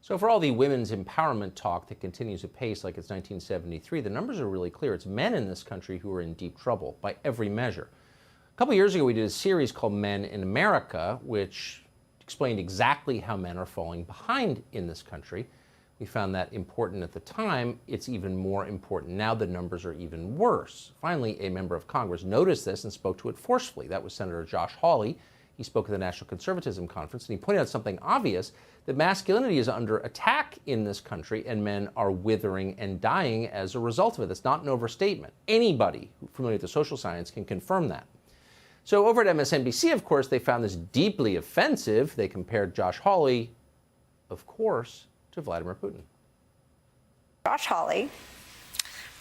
So for all the women's empowerment talk that continues apace like it's 1973, the numbers are really clear. It's men in this country who are in deep trouble by every measure. A couple years ago, we did a series called Men in America, which explained exactly how men are falling behind in this country. We found that important at the time. It's even more important now. The numbers are even worse. Finally, a member of Congress noticed this and spoke to it forcefully. That was Senator Josh Hawley. He spoke at the National Conservatism Conference, and he pointed out something obvious, that masculinity is under attack in this country, and men are withering and dying as a result of it. That's not an overstatement. Anybody familiar with the social science can confirm that. So over at MSNBC, of course, they found this deeply offensive. They compared Josh Hawley, of course, to Vladimir Putin. Josh Hawley,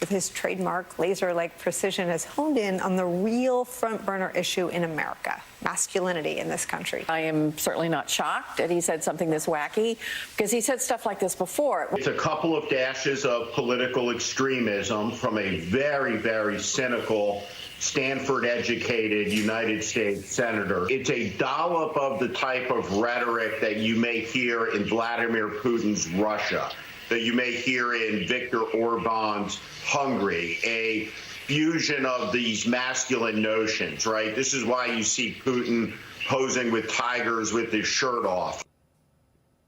with his trademark laser-like precision, has honed in on the real front-burner issue in America, masculinity in this country. I am certainly not shocked that he said something this wacky, because he said stuff like this before. It's a couple of dashes of political extremism from a very, very cynical, Stanford-educated United States senator. It's a dollop of the type of rhetoric that you may hear in Vladimir Putin's Russia, that you may hear in Viktor Orban's Hungary, a fusion of these masculine notions, right? This is why you see Putin posing with tigers with his shirt off.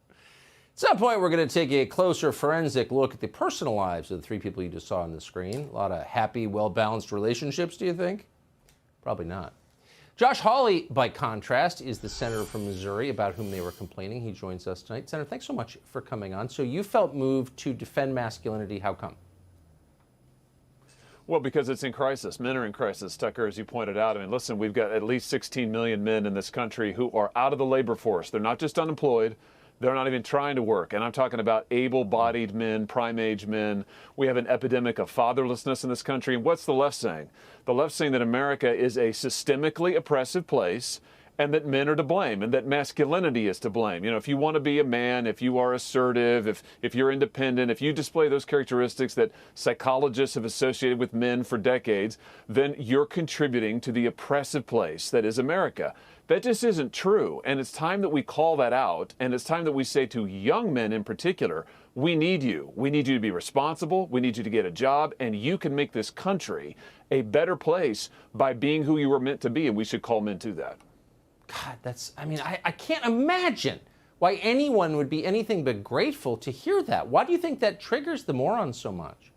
At some point, we're going to take a closer forensic look at the personal lives of the three people you just saw on the screen. A lot of happy, well-balanced relationships, do you think? Probably not. Josh Hawley, by contrast, is the senator from Missouri about whom they were complaining. He joins us tonight. Senator, thanks so much for coming on. So you felt moved to defend masculinity. How come? Well, because it's in crisis. Men are in crisis, Tucker, as you pointed out. I mean, listen, we've got at least 16 million men in this country who are out of the labor force. They're not just unemployed. They're not even trying to work. And I'm talking about able-bodied men, prime-age men. We have an epidemic of fatherlessness in this country. And what's the left saying? The left's saying that America is a systemically oppressive place and that men are to blame and that masculinity is to blame. You know, if you want to be a man, if you are assertive, if you're independent, if you display those characteristics that psychologists have associated with men for decades, then you're contributing to the oppressive place that is America. That just isn't true, and it's time that we call that out, and it's time that we say to young men in particular, we need you. We need you to be responsible, we need you to get a job, and you can make this country a better place by being who you were meant to be, and we should call men to that. God, I can't imagine why anyone would be anything but grateful to hear that. Why do you think that triggers the morons so much?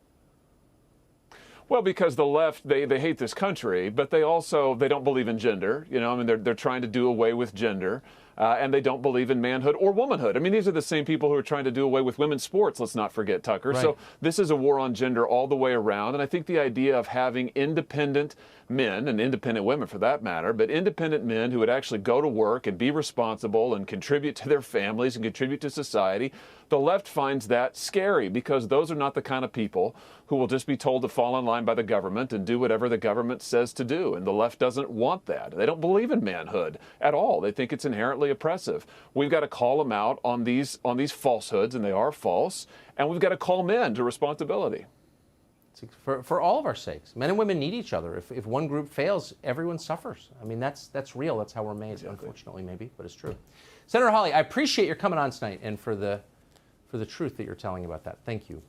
Well, because the left, they hate this country, but they don't believe in gender. You know, I mean, they're trying to do away with gender, and they don't believe in manhood or womanhood. I mean, these are the same people who are trying to do away with women's sports, let's not forget, Tucker. Right. So this is a war on gender all the way around, and I think the idea of having independent men, and independent women for that matter, but independent men who would actually go to work and be responsible and contribute to their families and contribute to society, the left finds that scary because those are not the kind of people who will just be told to fall in line by the government and do whatever the government says to do. And the left doesn't want that. They don't believe in manhood at all. They think it's inherently oppressive. We've got to call them out on these falsehoods, and they are false, and we've got to call men to responsibility. For all of our sakes. Men and women need each other. If one group fails, everyone suffers. I mean, that's real. That's how we're made, exactly. Unfortunately, maybe, but it's true. Senator Hawley, I appreciate your coming on tonight and for the truth that you're telling about that. Thank you.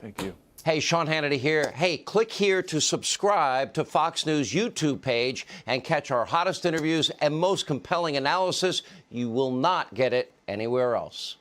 Thank you. Hey, Sean Hannity here. Hey, click here to subscribe to Fox News YouTube page and catch our hottest interviews and most compelling analysis. You will not get it anywhere else.